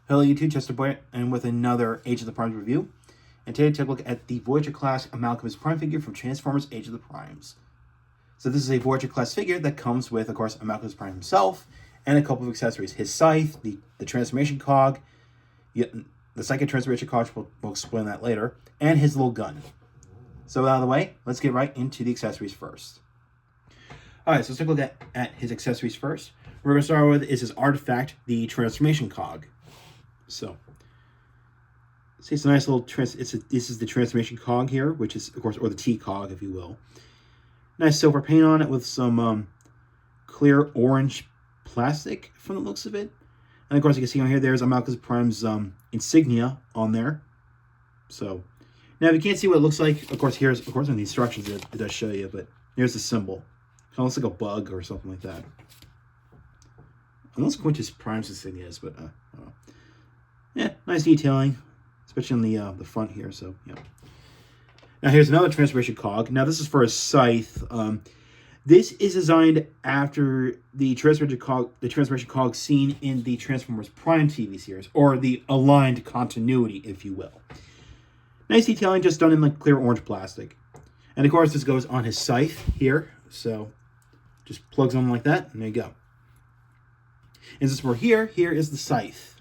Hello YouTube, Chester Boy, and with another Age of the Primes review. And today, take a look at the Voyager class Amalgamous Prime figure from Transformers Age of the Primes. So this is a Voyager class figure that comes with, of course, Amalgamous Prime himself, and a couple of accessories. His scythe, the transformation cog, the second transformation cog, we'll explain that later, and his little gun. So out of the way, let's get right into the accessories first. Alright, so let's take a look at his accessories first. What we're going to start with is his artifact, the transformation cog. So, see, it's a nice little this is the transformation cog here, which is, of course, or the T cog, if you will. Nice silver paint on it with some clear orange plastic from the looks of it. And of course, you can see on here, there's Amalgamous Prime's insignia on there. So, now if you can't see what it looks like, of course, here's, of course, on the instructions it does show you, but here's the symbol. It looks like a bug or something like that. Unless Quintus Prime's insignia is, but yeah, nice detailing, especially on the front here. So yeah. Now here's another transformation cog. Now this is for a scythe. This is designed after the transformation cog seen in the Transformers Prime TV series, or the aligned continuity, if you will. Nice detailing, just done in like clear orange plastic. And of course, this goes on his scythe here. So just plugs on like that, and there you go. And this is for here is the scythe.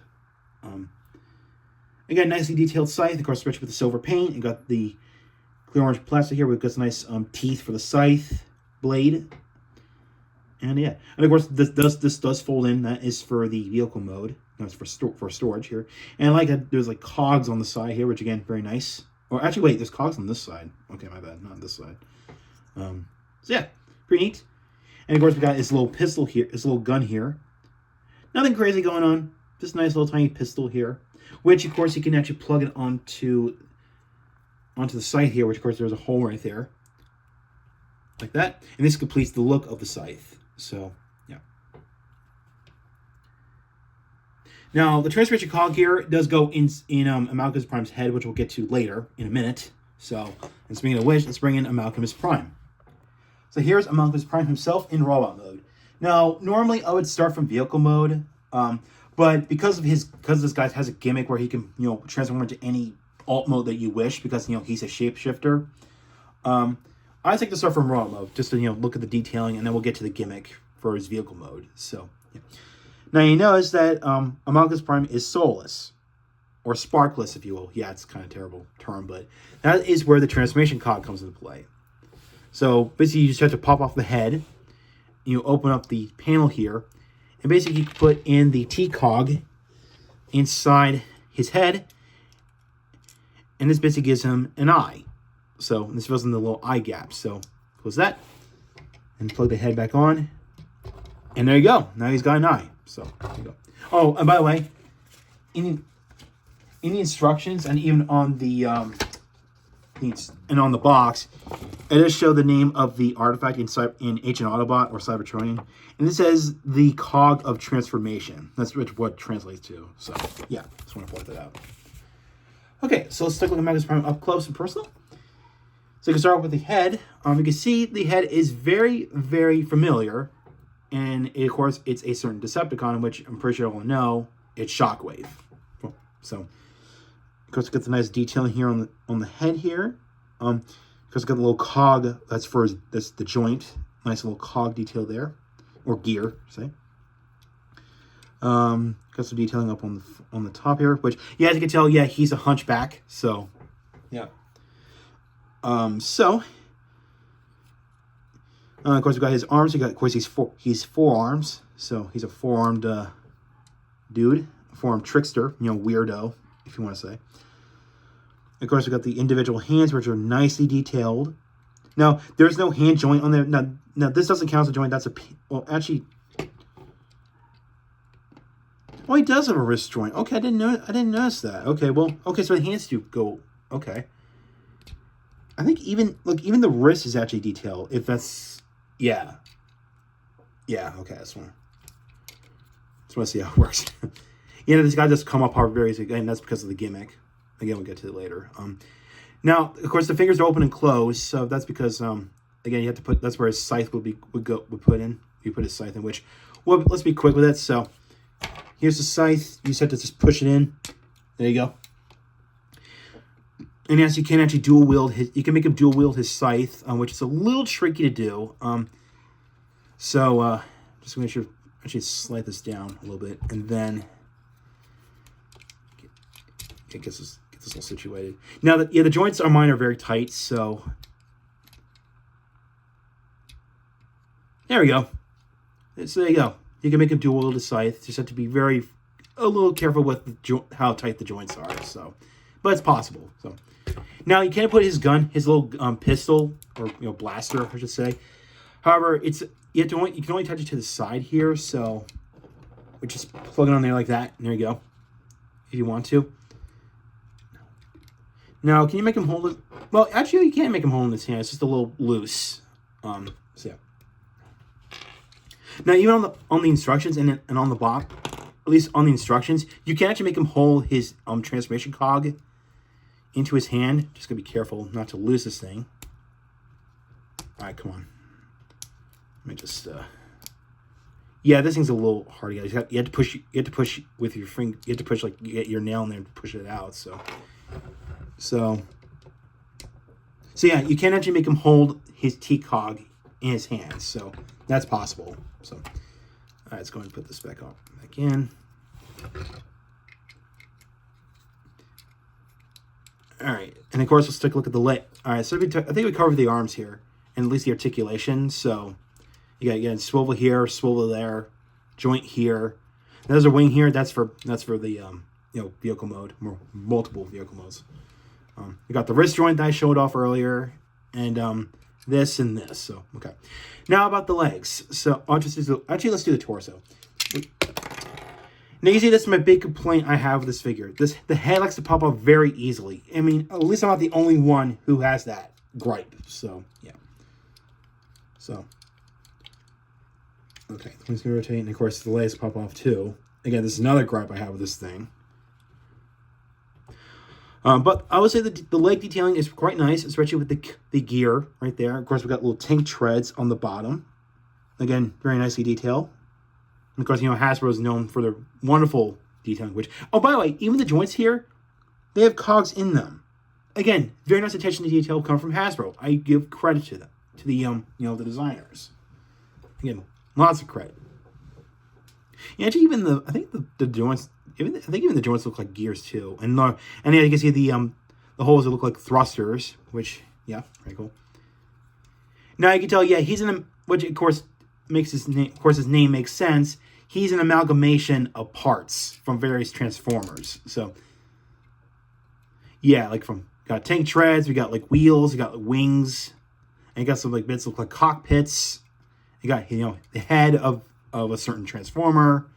Again, nicely detailed scythe, of course, especially with the silver paint. You got the clear orange plastic here. We've got some nice teeth for the scythe blade. And yeah, and of course, this does fold in. That is for the vehicle mode. That's for storage here. And like there's like cogs on the side here, which again, very nice. Or actually, wait, there's cogs on this side. Okay, my bad, not this side. So yeah, pretty neat. And of course, we got his little pistol here, his little gun here. Nothing crazy going on. Just a nice little tiny pistol here, which of course you can actually plug it onto the scythe here, which of course there's a hole right there, like that. And this completes the look of the scythe. So yeah. Now the transformation cog here does go in Amalgamous Prime's head, which we'll get to later in a minute. So, and speaking of which, let's bring in Amalgamous Prime. So here's Amalgamous Prime himself in robot mode. Now, normally I would start from vehicle mode, but because this guy has a gimmick where he can, transform into any alt mode that you wish, because, he's a shapeshifter, I think to start from raw mode, just to, look at the detailing, and then we'll get to the gimmick for his vehicle mode. So, yeah. Now you notice that Amalgamous Prime is soulless, or sparkless, if you will. Yeah, it's kind of a terrible term, but that is where the transformation cog comes into play. So, basically, you just have to pop off the head. You open up the panel here, and basically you put in the T-cog inside his head, and this basically gives him an eye. So this fills in the little eye gap. So close that, and plug the head back on, and there you go. Now he's got an eye. So there you go. Oh, and by the way, in the instructions and even on the on the box, it does show the name of the artifact in Ancient Autobot or Cybertronian, and it says the cog of transformation. That's what it translates to. So yeah, just want to point that out. Okay, so let's take a look at Amalgamous Prime up close and personal. So you can start with the head. You can see the head is very, very familiar, and of course it's a certain Decepticon, which I'm pretty sure everyone know it's Shockwave. So. Of course, got the nice detailing here on the head here. Of course, got the little cog. That's the joint. Nice little cog detail there, or gear, say. Got some detailing up on the top here, which, yeah, as you can tell, yeah, he's a hunchback. So, yeah. Of course, we got his arms. Of course, he's four arms. So he's a four-armed dude, a four-armed trickster, weirdo, if you want to say. Of course, we got the individual hands, which are nicely detailed. Now, there's no hand joint on there. Now this doesn't count as a joint. That's well, actually. Oh, he does have a wrist joint. Okay, I didn't notice that. Okay, well, so the hands do go. Okay. I think even the wrist is actually detailed. If that's, yeah. Okay, that's one. Just want to see how it works. This guy does come apart very easily, and that's because of the gimmick. Again, we'll get to it later. Now, of course, the fingers are open and closed, so that's because again, you have to put. That's where his scythe would put in. You put his scythe in, which, well, let's be quick with it. So, Here's the scythe. You just have to just push it in. There you go. And yes, you can actually dual wield his. You can make him dual wield his scythe, which is a little tricky to do. Just make sure actually slide this down a little bit, and then get this all situated. Now that the joints on mine are very tight, so there we go. So there you go. You can make him dual wield his scythe. Just have to be a little careful with how tight the joints are. So, but it's possible. So. Now, you can't put his gun, his little pistol, or blaster, I should say. However, you can only touch it to the side here, so we just plug it on there like that, and there you go, if you want to. Now, can you make him hold it? Well, actually, you can't make him hold in his hand. It's just a little loose. So yeah. Now, even on the instructions and on the box, at least on the instructions, you can actually make him hold his transformation cog into his hand. Just gotta be careful not to lose this thing. All right, come on. Let me just. Yeah, this thing's a little hard. You have to push. You have to push with your finger. You have to push, like, you get your nail in there to push it out. So yeah, you can actually make him hold his T-cog in his hands. So that's possible. So, all right, let's go ahead and put this back in. All right, and of course, let's take a look at the leg. All right, so I think we covered the arms here, and at least the articulation. So you got swivel here, swivel there, joint here. There's a wing here. That's for the vehicle mode, multiple vehicle modes. You got the wrist joint that I showed off earlier, and this and this. So okay, now about the legs. So let's do the torso. Now, you see, this is my big complaint I have with this figure. The head likes to pop up very easily. I mean, at least I'm not the only one who has that gripe. So, yeah. So, okay. The wings can rotate, and of course, the legs pop off too. Again, this is another gripe I have with this thing. But I would say the leg detailing is quite nice, especially with the gear right there. Of course, we've got little tank treads on the bottom. Again, very nicely detailed. Because, Hasbro is known for their wonderful detailing. Oh, by the way, even the joints here, they have cogs in them. Again, very nice attention to detail come from Hasbro. I give credit to them, to the designers. Again, lots of credit. Yeah, actually, even the joints, even the joints look like gears too. And yeah, you can see the holes that look like thrusters, which, yeah, very cool. Now you can tell, yeah, he's which of course makes his name. Of course, his name makes sense. He's an amalgamation of parts from various Transformers. So, yeah, like got tank treads, we got like wheels, we got wings, and you got some like bits that look like cockpits. You got the head of a certain Transformer.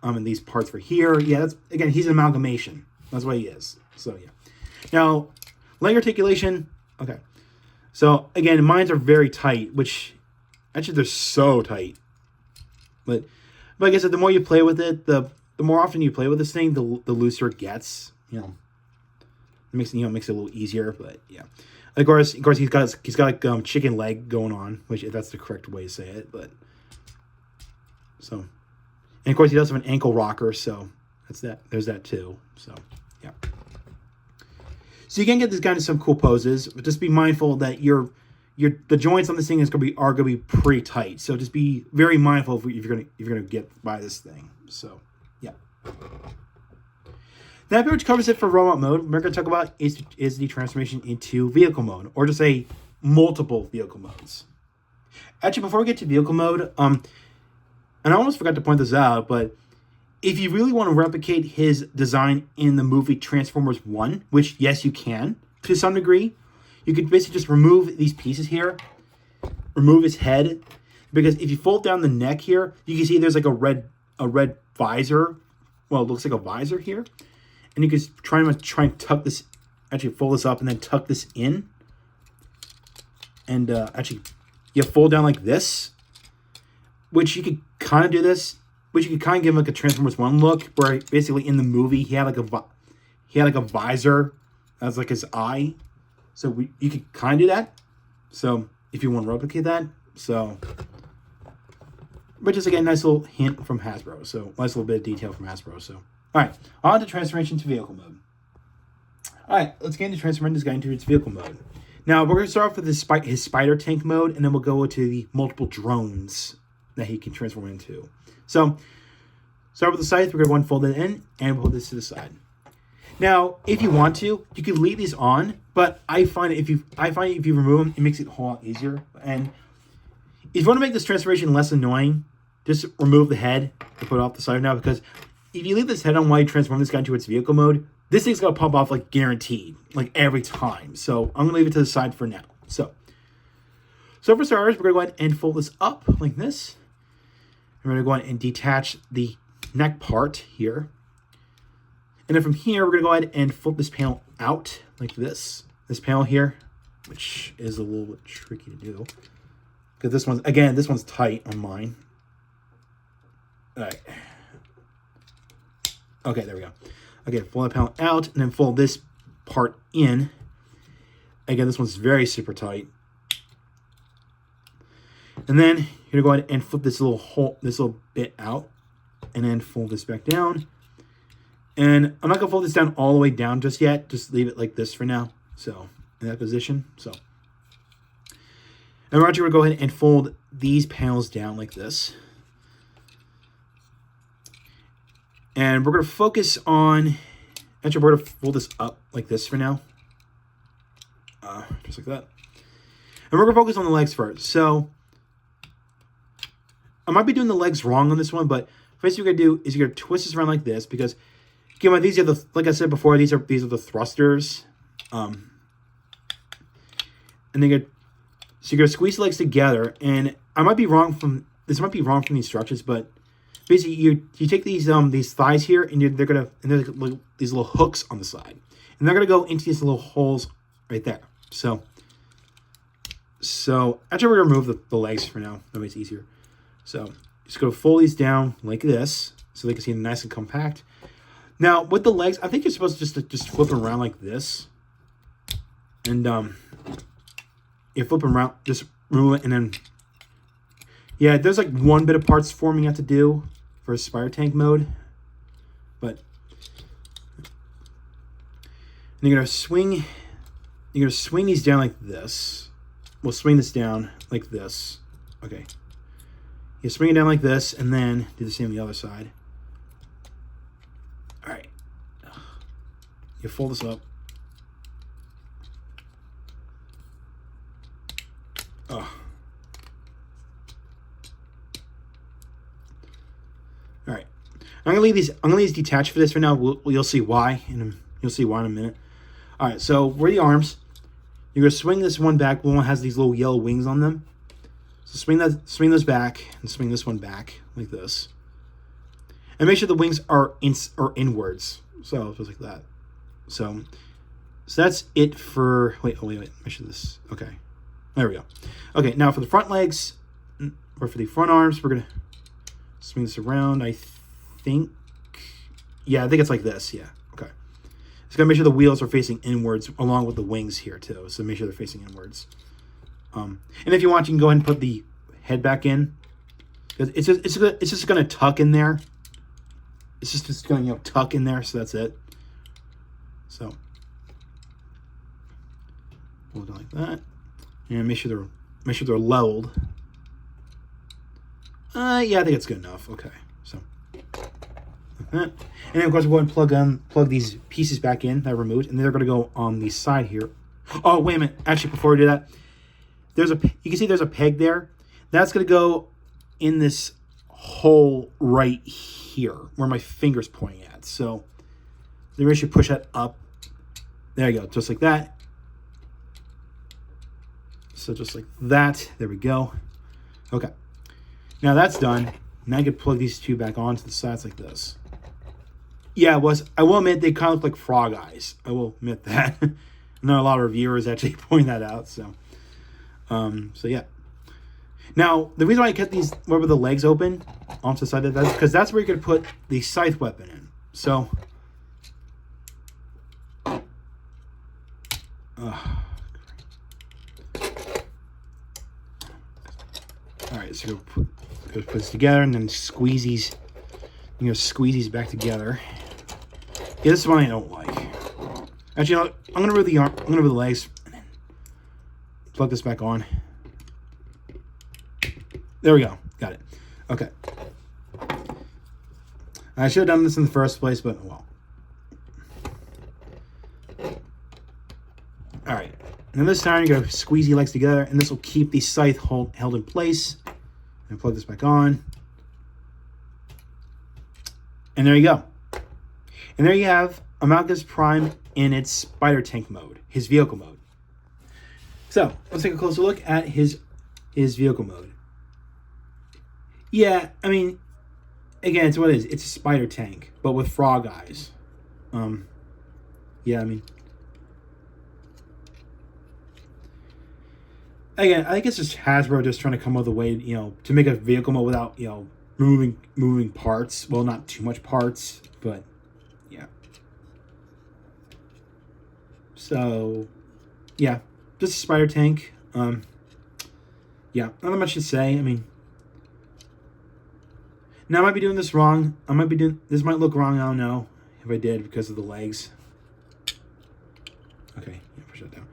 And these parts were here. Yeah, he's an amalgamation. That's what he is. So yeah. Now, leg articulation. Okay. So again, mines are very tight, which actually they're so tight. But like I said, the more you play with it, the more often you play with this thing, the looser it gets. It makes it a little easier. But yeah, of course he's got like chicken leg going on, which if that's the correct way to say it. But so, and of course he does have an ankle rocker, so that's that. There's that too. So yeah. So you can get this guy into some cool poses, but just be mindful that the joints on this thing are gonna be pretty tight. So just be very mindful if you're gonna get by this thing. So yeah. That pretty much covers it for robot mode. We're gonna talk about is the transformation into vehicle mode, or just say multiple vehicle modes. Actually, before we get to vehicle mode, and I almost forgot to point this out, but if you really want to replicate his design in the movie Transformers 1, which, yes, you can, to some degree, you could basically just remove these pieces here, remove his head, because if you fold down the neck here, you can see there's like a red visor. Well, it looks like a visor here. And you can try and tuck this, actually fold this up and then tuck this in. And actually, you fold down like this, which you could kind of do this, which you could kind of give him like a Transformers 1 look, where basically in the movie he had like a visor as like his eye. So you could kind of do that. So if you want to replicate that, so But just again, nice little hint from Hasbro. So nice little bit of detail from Hasbro. So all right, on to transformation to vehicle mode. All right, let's get into transforming this guy into its vehicle mode. Now we're gonna start off with his spider tank mode, and then we'll go to the multiple drones that he can transform into. So start with the scythe. We're gonna go and fold it in, and we'll put this to the side. Now, if you want to, you can leave these on, but I find if you remove them, it makes it a whole lot easier. And if you want to make this transformation less annoying, just remove the head and put it off the side now, because if you leave this head on while you transform this guy into its vehicle mode, this thing's gonna pop off like guaranteed, like every time. So I'm gonna leave it to the side for now. So for starters, we're gonna go ahead and fold this up like this. We're gonna go ahead and detach the neck part here. And then from here, we're going to go ahead and flip this panel out like this. This panel here, which is a little bit tricky to do. Because this one's tight on mine. All right. Okay, there we go. Okay, fold the panel out and then fold this part in. Again, this one's very super tight. And then you're going to go ahead and flip this little bit out. And then fold this back down. And I'm not going to fold this down all the way down just yet. Just leave it like this for now. So, in that position. So, and we're actually going to go ahead and fold these panels down like this. And we're going to focus on... Actually, we're going to fold this up like this for now. Just like that. And we're going to focus on the legs first. So, I might be doing the legs wrong on this one, but first you're going to do is you're going to twist this around like this, because... Again, these are like I said before, these are the thrusters. And then you're gonna squeeze the legs together, and I might be wrong from the instructions, but basically you take these thighs here, and there's like these little hooks on the side, and they're gonna go into these little holes right there. So actually we're gonna remove the legs for now. That makes it easier. So just go fold these down like this, so they can see nice and compact. Now, with the legs, I think you're supposed to just flip them around like this. And you flip them around, just remove it, and then... Yeah, there's like one bit of parts forming you have to do for a spider tank mode. But... And you're going to swing these down like this. We'll swing this down like this. Okay. You swing it down like this, and then do the same on the other side. All right, you fold this up. Oh. All right, I'm gonna leave these detached for this for now. You'll see why, and you'll see why in a minute. All right, so where are the arms? You're gonna swing this one back. The one has these little yellow wings on them. So swing those back, and swing this one back like this. And make sure the wings are inwards. So just like that. So that's it for... Wait. Make sure this... Okay. There we go. Okay, now for the front legs, or for the front arms, we're going to swing this around, I think. Yeah, I think it's like this. Yeah, okay. Just got to make sure the wheels are facing inwards along with the wings here, too. So make sure they're facing inwards. And if you want, you can go ahead and put the head back in. It's just going to tuck in there. It's just going to tuck in there, so that's it. So we'll go like that, and make sure they're leveled. Yeah, I think it's good enough. Okay, so like that, and then of course we'll go ahead and plug these pieces back in that I removed, and they're going to go on the side here. Oh, wait a minute! Actually, before we do that, you can see there's a peg there. That's going to go in this hole right here where my finger's pointing at. So maybe I should push that up. There you go, just like that. So just like that. There we go. Okay. Now that's done. Now I can plug these two back onto the sides like this. Yeah, I will admit they kind of look like frog eyes. I will admit that. I know a lot of reviewers actually point that out. So yeah. Now, the reason why I kept these where the legs open onto the side of that is because that's where you could put the scythe weapon in. So, all right, so Put this together and then squeeze these, squeeze these back together. Yeah, this is one I don't like. Actually, you know what? I'm gonna remove the arm. I'm gonna remove the legs, and then plug this back on. There we go. Got it. Okay. I should have done this in the first place, but well. All right. Now this time you're gonna squeeze your legs together, and this will keep the scythe held in place. And plug this back on. And there you go. And there you have Amalgamous Prime in its spider tank mode, his vehicle mode. So let's take a closer look at his vehicle mode. Yeah, I mean, again, it's what it is. It's a spider tank, but with frog eyes. Yeah, I mean, again, I think it's just Hasbro just trying to come up with a way, to make a vehicle mode without, moving parts. Well, not too much parts, but yeah. So, yeah, just a spider tank. Yeah, not much to say. I mean, now I might be doing this wrong. This might look wrong. I don't know if I did because of the legs. Okay, yeah, push that down.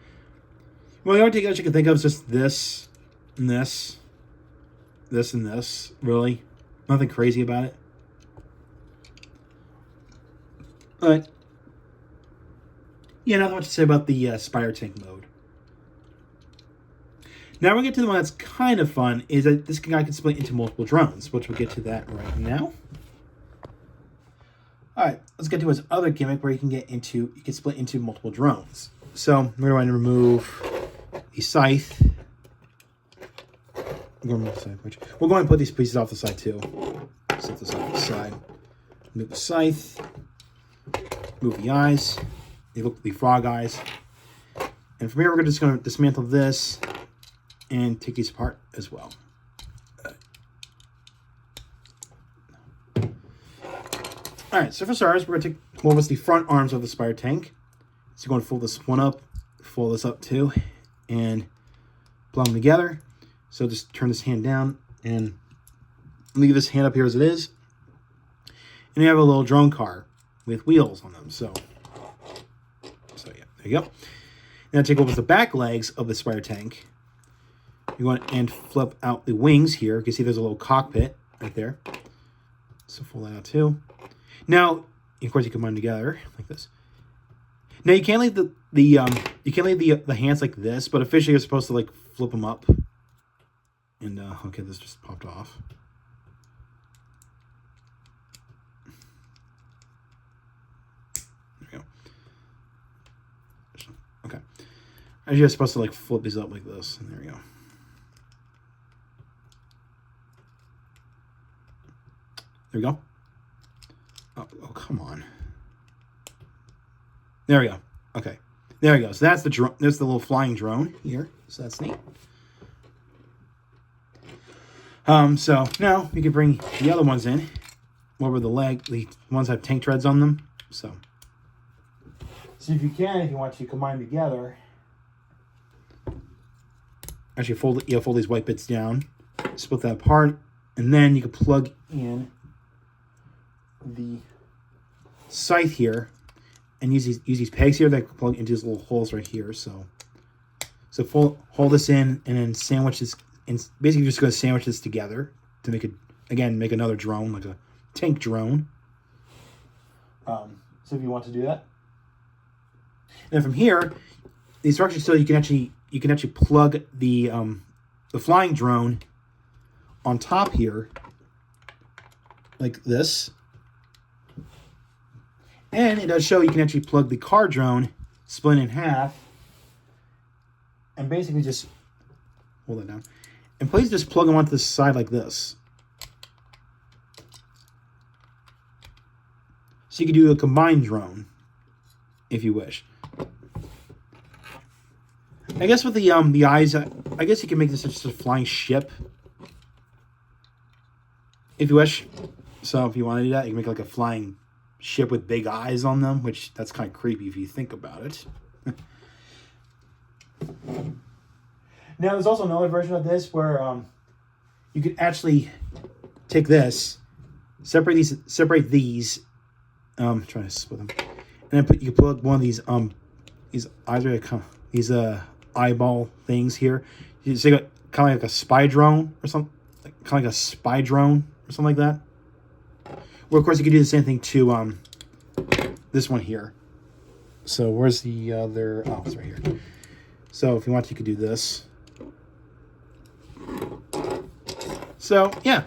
Well, the only thing else you can think of is just this and this, this and this. Really, nothing crazy about it. But yeah, nothing much to say about the spider tank mode. Now we get to the one that's kind of fun. Is that this guy can split into multiple drones, which we'll get to that right now. All right, let's get to his other gimmick where you can split into multiple drones. So we're going to remove the scythe. We're going to put these pieces off the side too. Set this off the side. Move the scythe. Move the eyes. They look like the frog eyes. And from here, we're just going to dismantle this and take these apart as well. All right, so for starters, we're going to take what was the front arms of the spider tank. So you're going to fold this one up, fold this up too, and plug them together. So just turn this hand down and leave this hand up here as it is. And you have a little drone car with wheels on them. So yeah, there you go. Now take over the back legs of the spider tank. You want and flip out the wings here. You can see there's a little cockpit right there. So fold that out too. Now, of course, you combine them together like this. Now you can't leave the hands like this, but officially you're supposed to like flip them up. And okay, this just popped off. There we go. Okay, and you're supposed to like flip these up like this, and there we go. There we go. Oh, come on. There we go. Okay. There we go. So that's the drone. There's the little flying drone here. So that's neat. So now we can bring the other ones in. Over the ones that have tank treads on them. So if you want to combine together. Actually, fold these white bits down, split that apart, and then you can plug in the scythe here and use these pegs here that plug into these little holes right here. So hold this in and then sandwich this, and basically you're just going to sandwich this together to make another drone, like a tank drone. So if you want to do that, and then from here, the instructions so you can actually plug the flying drone on top here like this. And it does show you can actually plug the car drone, split in half, and basically just hold that down. And please just plug them onto the side like this. So you can do a combined drone, if you wish. I guess with the eyes, I guess you can make this just a flying ship, if you wish. So if you want to do that, you can make like a flying ship with big eyes on them, which that's kind of creepy if you think about it. Now there's also another version of this where you could actually take this, separate these. Trying to split them, and then you put one of these these eyeball things here. You see, kind of like a spy drone or something, kind of like a spy drone or something like that. Well, of course, you could do the same thing to this one here. So where's the other? Oh, it's right here. So if you want, you could do this. So yeah.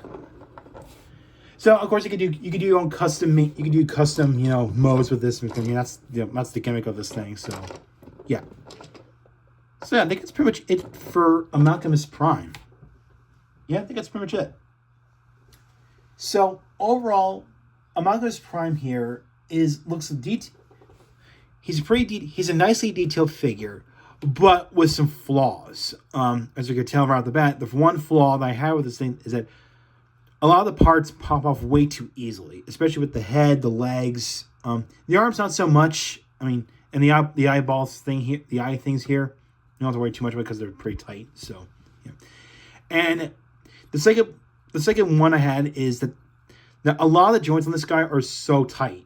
So of course you could do your own custom modes with this. I mean, that's that's the gimmick of this thing. So yeah. So yeah, I think that's pretty much it for Amalgamous Prime. Yeah, I think that's pretty much it. So overall, Amalgamous Prime here looks detailed. He's a nicely detailed figure, but with some flaws. As you can tell right off the bat, the one flaw that I have with this thing is that a lot of the parts pop off way too easily, especially with the head, the legs, the arms not so much. I mean, and the eyeballs thing here, the eye things here, you don't have to worry too much about because they're pretty tight. So, yeah. And the second one I had is that a lot of the joints on this guy are so tight.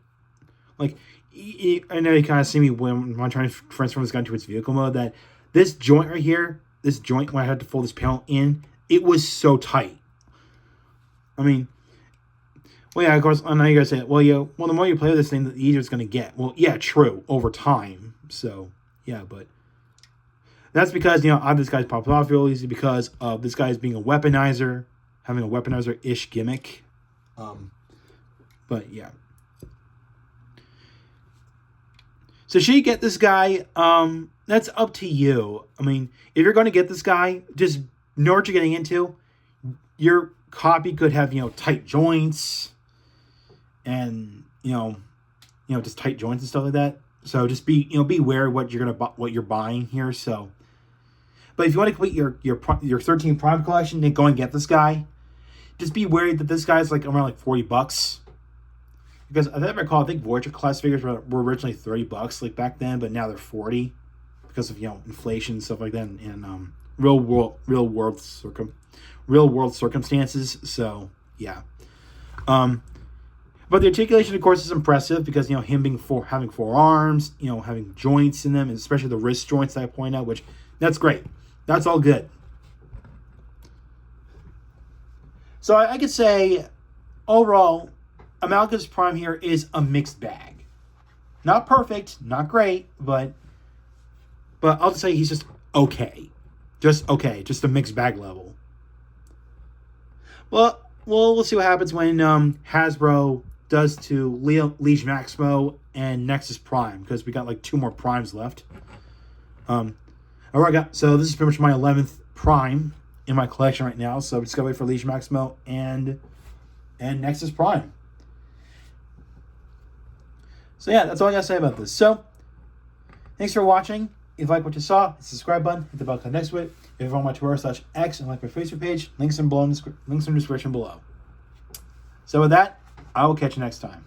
Like, I know you kind of see me when I'm trying to transform this guy into its vehicle mode. That this joint right here, this joint when I had to fold this panel in, it was so tight. I mean, well, yeah, of course, I know you guys say, well, the more you play with this thing, the easier it's going to get. Well, yeah, true, over time. So, yeah, but that's because, this guy's popped off real easy because of this guy's being a weaponizer, having a weaponizer-ish gimmick. But, yeah. So should you get this guy? That's up to you. I mean, if you're going to get this guy, just know what you're getting into. Your copy could have, tight joints and, just tight joints and stuff like that. So just be aware of what you're buying here. So, but if you want to complete your 13 Prime collection, then go and get this guy. Just be wary that this guy's around $40. Because I think Voyager class figures were originally $30 back then, but now they're $40 because of inflation and stuff like that, and real world circumstances. So yeah, but the articulation, of course, is impressive because him having 4 arms, having joints in them, and especially the wrist joints that I point out, which that's great. That's all good. So I could say overall, Amalgamous Prime here is a mixed bag. Not perfect, not great, but I'll just say he's just okay. Just okay, just a mixed bag level. Well, we'll see what happens when Hasbro does to Liege Maximo and Nexus Prime, because we got 2 more Primes left. So this is pretty much my 11th Prime in my collection right now, so we just gotta wait for Liege Maximo and Nexus Prime. So yeah, that's all I gotta say about this. So, thanks for watching. If you like what you saw, hit the subscribe button, hit the bell icon next to it. If you're on my Twitter/X and like my Facebook page, links in the description below. So with that, I will catch you next time.